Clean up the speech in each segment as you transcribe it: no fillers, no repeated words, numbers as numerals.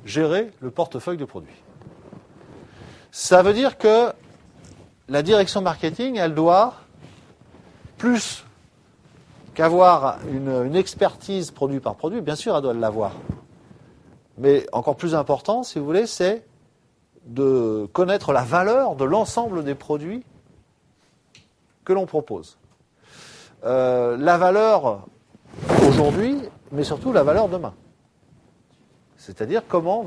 gérer le portefeuille de produits. Ça veut dire que la direction marketing, elle doit, plus qu'avoir une expertise produit par produit, bien sûr, elle doit l'avoir. Mais encore plus important, si vous voulez, c'est de connaître la valeur de l'ensemble des produits que l'on propose. La valeur aujourd'hui, mais surtout la valeur demain. C'est-à-dire comment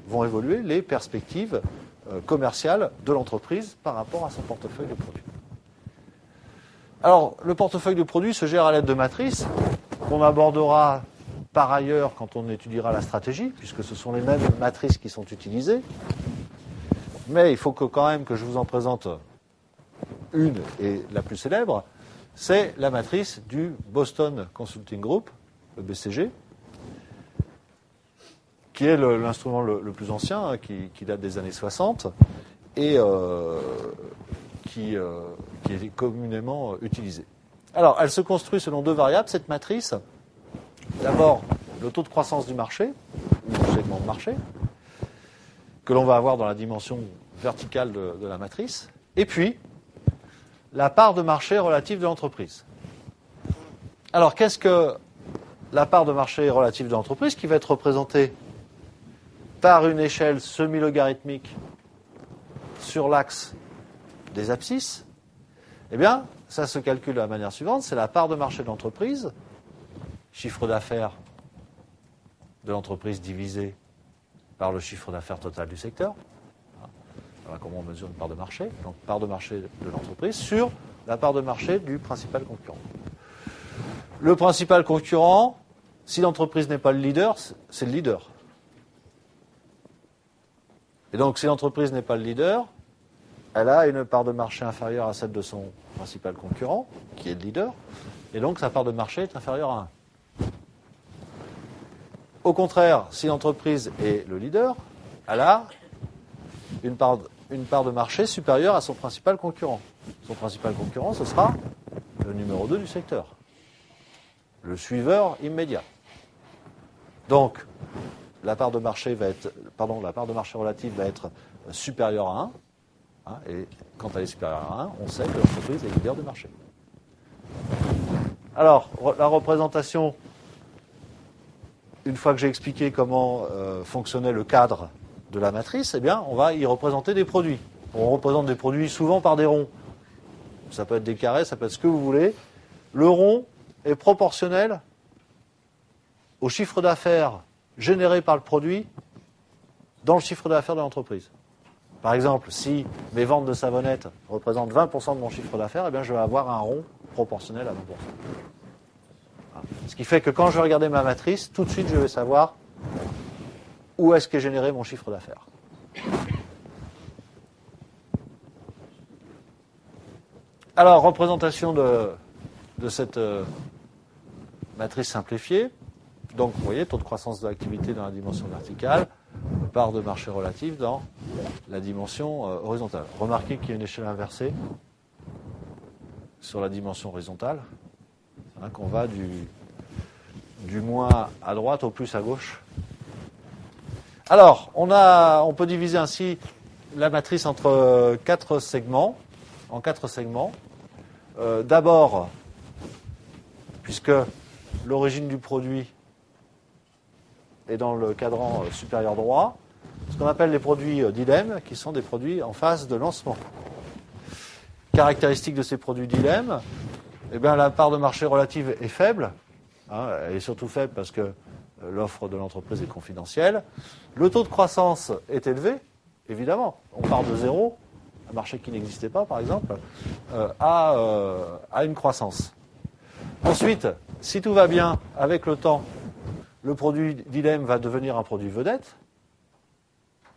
vont évoluer les perspectives commerciales de l'entreprise par rapport à son portefeuille de produits. Alors, le portefeuille de produits se gère à l'aide de matrices qu'on abordera par ailleurs quand on étudiera la stratégie, puisque ce sont les mêmes matrices qui sont utilisées. Mais il faut quand même que je vous en présente une, et la plus célèbre, c'est la matrice du Boston Consulting Group, le BCG, qui est l'instrument le plus ancien, qui date des années 60, et qui est communément utilisé. Alors, elle se construit selon deux variables, cette matrice. D'abord, le taux de croissance du marché, ou du segment de marché, que l'on va avoir dans la dimension verticale de la matrice, et puis la part de marché relative de l'entreprise. Alors, qu'est-ce que la part de marché relative de l'entreprise, qui va être représentée par une échelle semi-logarithmique sur l'axe des abscisses? Eh bien, ça se calcule de la manière suivante, c'est la part de marché de l'entreprise, chiffre d'affaires de l'entreprise divisé par le chiffre d'affaires total du secteur. Voilà comment on mesure une part de marché. Donc, part de marché de l'entreprise sur la part de marché du principal concurrent. Le principal concurrent, si l'entreprise n'est pas le leader, c'est le leader. Et donc, si l'entreprise n'est pas le leader, elle a une part de marché inférieure à celle de son principal concurrent, qui est le leader, et donc sa part de marché est inférieure à 1. Au contraire, si l'entreprise est le leader, elle a une part de marché supérieure à son principal concurrent. Son principal concurrent, ce sera le numéro 2 du secteur, le suiveur immédiat. Donc, la part de marché relative va être supérieure à 1. Et quand elle est supérieure à 1, on sait que l'entreprise est leader du marché. Alors, la représentation, une fois que j'ai expliqué comment fonctionnait le cadre de la matrice, eh bien, on va y représenter des produits. On représente des produits souvent par des ronds. Ça peut être des carrés, ça peut être ce que vous voulez. Le rond est proportionnel au chiffre d'affaires généré par le produit dans le chiffre d'affaires de l'entreprise. Par exemple, si mes ventes de savonnettes représentent 20% de mon chiffre d'affaires, eh bien, je vais avoir un rond proportionnel à 20%. Ce qui fait que quand je vais regarder ma matrice, tout de suite, je vais savoir où est-ce qu'est généré mon chiffre d'affaires. Alors, représentation de cette matrice simplifiée. Donc, vous voyez, taux de croissance de l'activité dans la dimension verticale, part de marché relative dans la dimension horizontale. Remarquez qu'il y a une échelle inversée sur la dimension horizontale, qu'on va du moins à droite au plus à gauche. Alors, on peut diviser ainsi la matrice en 4 segments. D'abord, puisque l'origine du produit est dans le cadran supérieur droit, ce qu'on appelle les produits dilemme, qui sont des produits en phase de lancement. Caractéristique de ces produits dilemme, eh bien, la part de marché relative est faible. Elle est surtout faible parce que l'offre de l'entreprise est confidentielle. Le taux de croissance est élevé, évidemment. On part de zéro, un marché qui n'existait pas, par exemple, à une croissance. Ensuite, si tout va bien, avec le temps, le produit dilemme va devenir un produit vedette.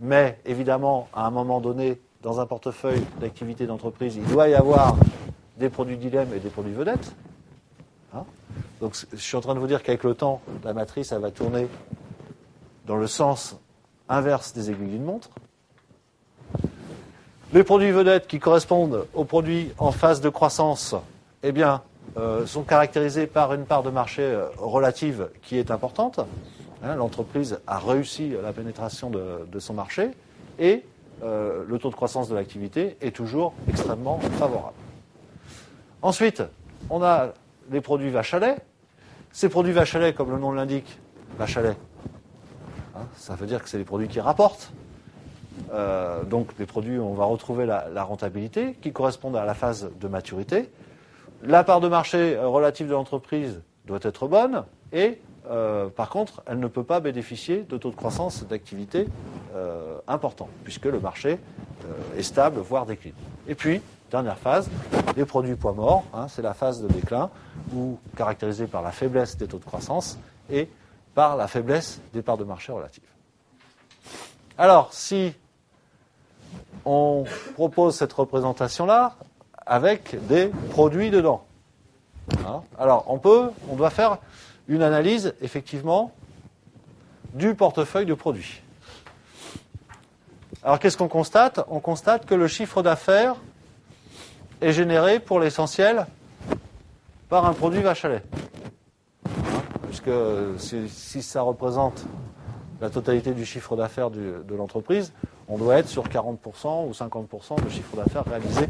Mais, évidemment, à un moment donné, dans un portefeuille d'activité d'entreprise, il doit y avoir des produits dilemme et des produits vedettes. Donc, je suis en train de vous dire qu'avec le temps, la matrice, elle va tourner dans le sens inverse des aiguilles d'une montre. Les produits vedettes qui correspondent aux produits en phase de croissance, eh bien, sont caractérisés par une part de marché relative qui est importante. L'entreprise a réussi la pénétration de son marché et le taux de croissance de l'activité est toujours extrêmement favorable. Ensuite, on a les produits vache à lait. Ces produits vache à lait, comme le nom l'indique, vache à lait, ça veut dire que c'est des produits qui rapportent. Donc des produits où on va retrouver la rentabilité, qui correspondent à la phase de maturité. La part de marché relative de l'entreprise doit être bonne et par contre, elle ne peut pas bénéficier de taux de croissance d'activité importants, puisque le marché est stable, voire décline. Et puis, dernière phase, les produits poids morts, c'est la phase de déclin, ou caractérisée par la faiblesse des taux de croissance et par la faiblesse des parts de marché relatives. Alors, si on propose cette représentation-là avec des produits dedans, alors on doit faire une analyse, effectivement, du portefeuille de produits. Alors, qu'est-ce qu'on constate ? On constate que le chiffre d'affaires est généré, pour l'essentiel, par un produit vache à lait. Puisque si ça représente la totalité du chiffre d'affaires de l'entreprise, on doit être sur 40% ou 50% de chiffre d'affaires réalisé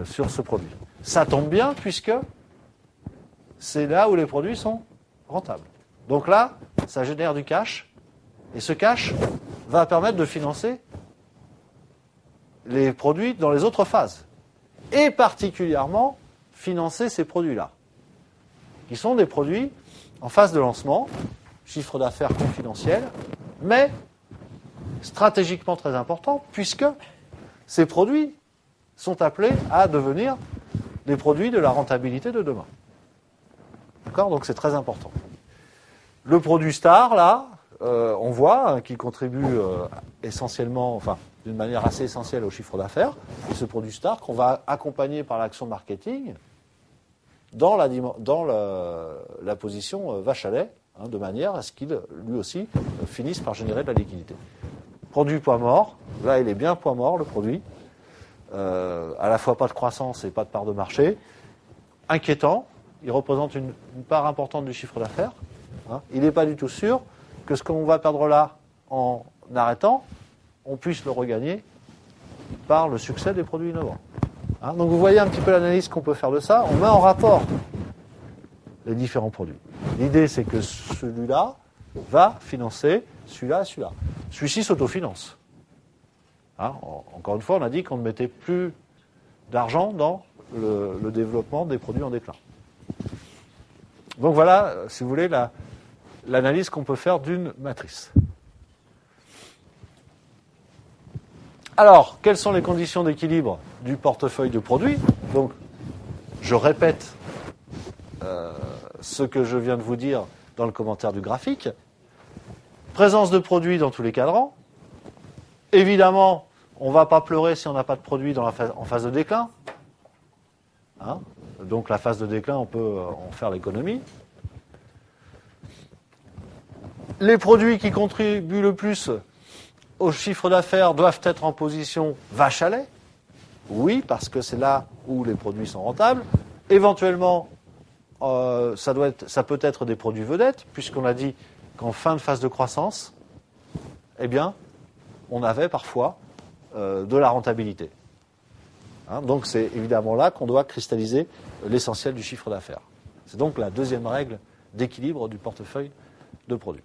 sur ce produit. Ça tombe bien, puisque c'est là où les produits sont rentable. Donc là, ça génère du cash, et ce cash va permettre de financer les produits dans les autres phases, et particulièrement financer ces produits-là, qui sont des produits en phase de lancement, chiffre d'affaires confidentiel, mais stratégiquement très important, puisque ces produits sont appelés à devenir des produits de la rentabilité de demain. D'accord ? Donc c'est très important. Le produit star, là, on voit qu'il contribue essentiellement, enfin d'une manière assez essentielle au chiffre d'affaires. Et ce produit star qu'on va accompagner par l'action marketing dans la position vache à lait, de manière à ce qu'il, lui aussi, finisse par générer de la liquidité. Produit poids mort, là il est bien poids mort le produit, à la fois pas de croissance et pas de part de marché, inquiétant. Il représente une part importante du chiffre d'affaires. Il n'est pas du tout sûr que ce qu'on va perdre là en arrêtant, on puisse le regagner par le succès des produits innovants. Donc vous voyez un petit peu l'analyse qu'on peut faire de ça. On met en rapport les différents produits. L'idée, c'est que celui-là va financer celui-là et celui-là. Celui-ci s'autofinance. Encore une fois, on a dit qu'on ne mettait plus d'argent dans le développement des produits en déclin. Donc voilà, si vous voulez, l'analyse qu'on peut faire d'une matrice. Alors, quelles sont les conditions d'équilibre du portefeuille de produits ? Donc, je répète ce que je viens de vous dire dans le commentaire du graphique. Présence de produits dans tous les cadrans. Évidemment, on ne va pas pleurer si on n'a pas de produits en phase de déclin. Donc la phase de déclin, on peut en faire l'économie. Les produits qui contribuent le plus au chiffre d'affaires doivent être en position vache à lait. Oui, parce que c'est là où les produits sont rentables. Éventuellement, ça peut être des produits vedettes, puisqu'on a dit qu'en fin de phase de croissance, eh bien, on avait parfois de la rentabilité. Donc c'est évidemment là qu'on doit cristalliser l'essentiel du chiffre d'affaires. C'est donc la deuxième règle d'équilibre du portefeuille de produits.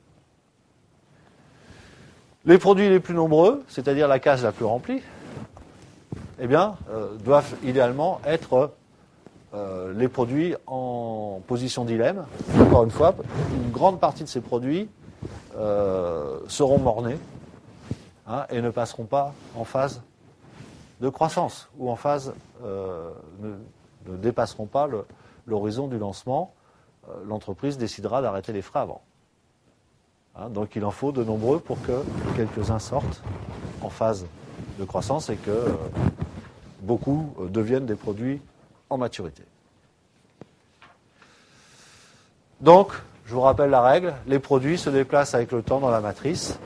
Les produits les plus nombreux, c'est-à-dire la case la plus remplie, eh bien, doivent idéalement être les produits en position dilemme. Encore une fois, une grande partie de ces produits seront mornés et ne passeront pas en phase de croissance ou en phase ne dépasseront pas l'horizon du lancement. L'entreprise décidera d'arrêter les frais avant. Donc il en faut de nombreux pour que quelques-uns sortent en phase de croissance et que beaucoup deviennent des produits en maturité. Donc, je vous rappelle la règle, les produits se déplacent avec le temps dans la matrice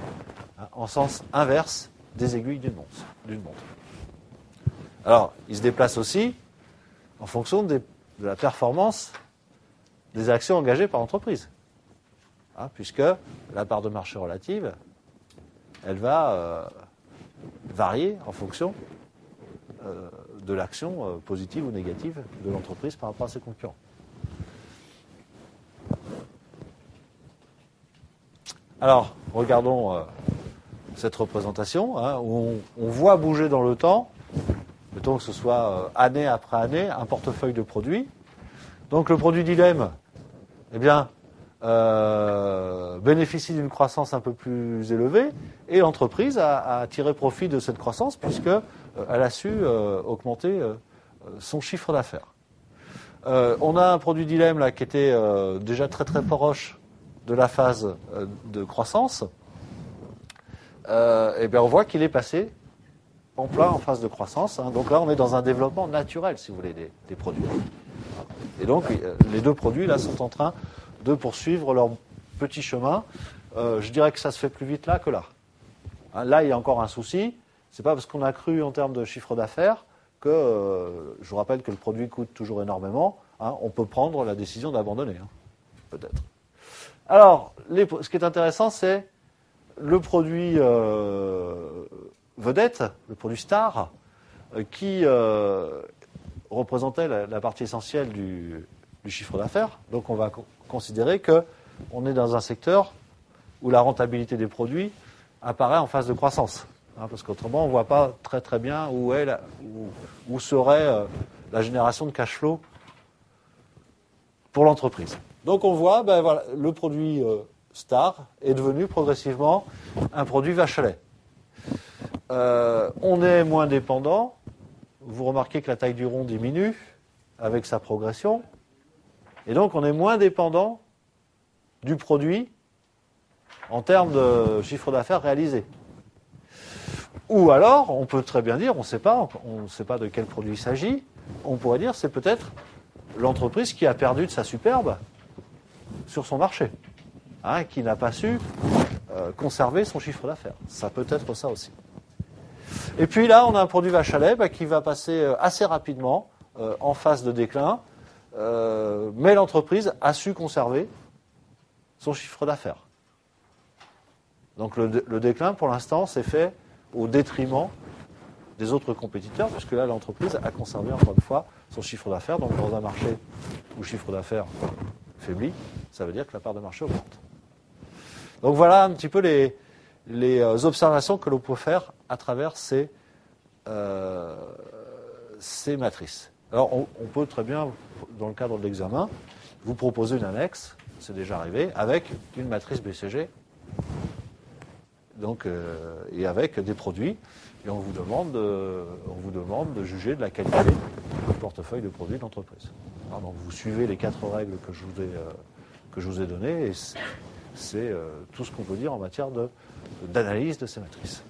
en sens inverse des aiguilles d'une montre. Alors, ils se déplacent aussi en fonction de la performance des actions engagées par l'entreprise. hein, puisque la part de marché relative, elle va varier en fonction de l'action positive ou négative de l'entreprise par rapport à ses concurrents. Alors, regardons cette représentation, hein, où on voit bouger dans le temps, mettons que ce soit année après année, un portefeuille de produits. Donc le produit dilemme, eh bien, bénéficie d'une croissance un peu plus élevée, et l'entreprise a tiré profit de cette croissance puisqu'elle a su augmenter son chiffre d'affaires. On a un produit dilemme là qui était déjà très très proche de la phase de croissance. Et bien on voit qu'il est passé en plein en phase de croissance. Hein. Donc là, on est dans un développement naturel, si vous voulez, des produits. Et donc, les deux produits là sont en train de poursuivre leur petit chemin. Je dirais que ça se fait plus vite là que là. Hein, là, il y a encore un souci. C'est pas parce qu'on a cru en termes de chiffre d'affaires que, je vous rappelle que le produit coûte toujours énormément. Hein, on peut prendre la décision d'abandonner, hein, peut-être. Alors, ce qui est intéressant, c'est le produit vedette, le produit star, qui représentait la partie essentielle du chiffre d'affaires. Donc on va considérer qu'on est dans un secteur où la rentabilité des produits apparaît en phase de croissance. Hein, parce qu'autrement, on ne voit pas très très bien où serait la génération de cash flow pour l'entreprise. Donc on voit, ben voilà, le produit star est devenu progressivement un produit vache à lait. On est moins dépendant. Vous remarquez que la taille du rond diminue avec sa progression. Et donc on est moins dépendant du produit en termes de chiffre d'affaires réalisé. Ou alors, on peut très bien dire, on ne sait pas de quel produit il s'agit, on pourrait dire c'est peut-être l'entreprise qui a perdu de sa superbe sur son marché, hein, qui n'a pas su conserver son chiffre d'affaires. Ça peut être ça aussi. Et puis là, on a un produit vache à lait qui va passer assez rapidement en phase de déclin, mais l'entreprise a su conserver son chiffre d'affaires. Donc le déclin, pour l'instant, s'est fait au détriment des autres compétiteurs, puisque là, l'entreprise a conservé, encore une fois, son chiffre d'affaires. Donc dans un marché où le chiffre d'affaires faiblit, ça veut dire que la part de marché augmente. Donc voilà un petit peu les observations que l'on peut faire à travers ces matrices. Alors on peut très bien, dans le cadre de l'examen, vous proposer une annexe, c'est déjà arrivé, avec une matrice BCG, donc, et avec des produits, et on vous demande de juger de la qualité du portefeuille de produits de l'entreprise. Donc vous suivez les 4 règles que je vous ai données, et c'est tout ce qu'on peut dire en matière d'analyse de ces matrices.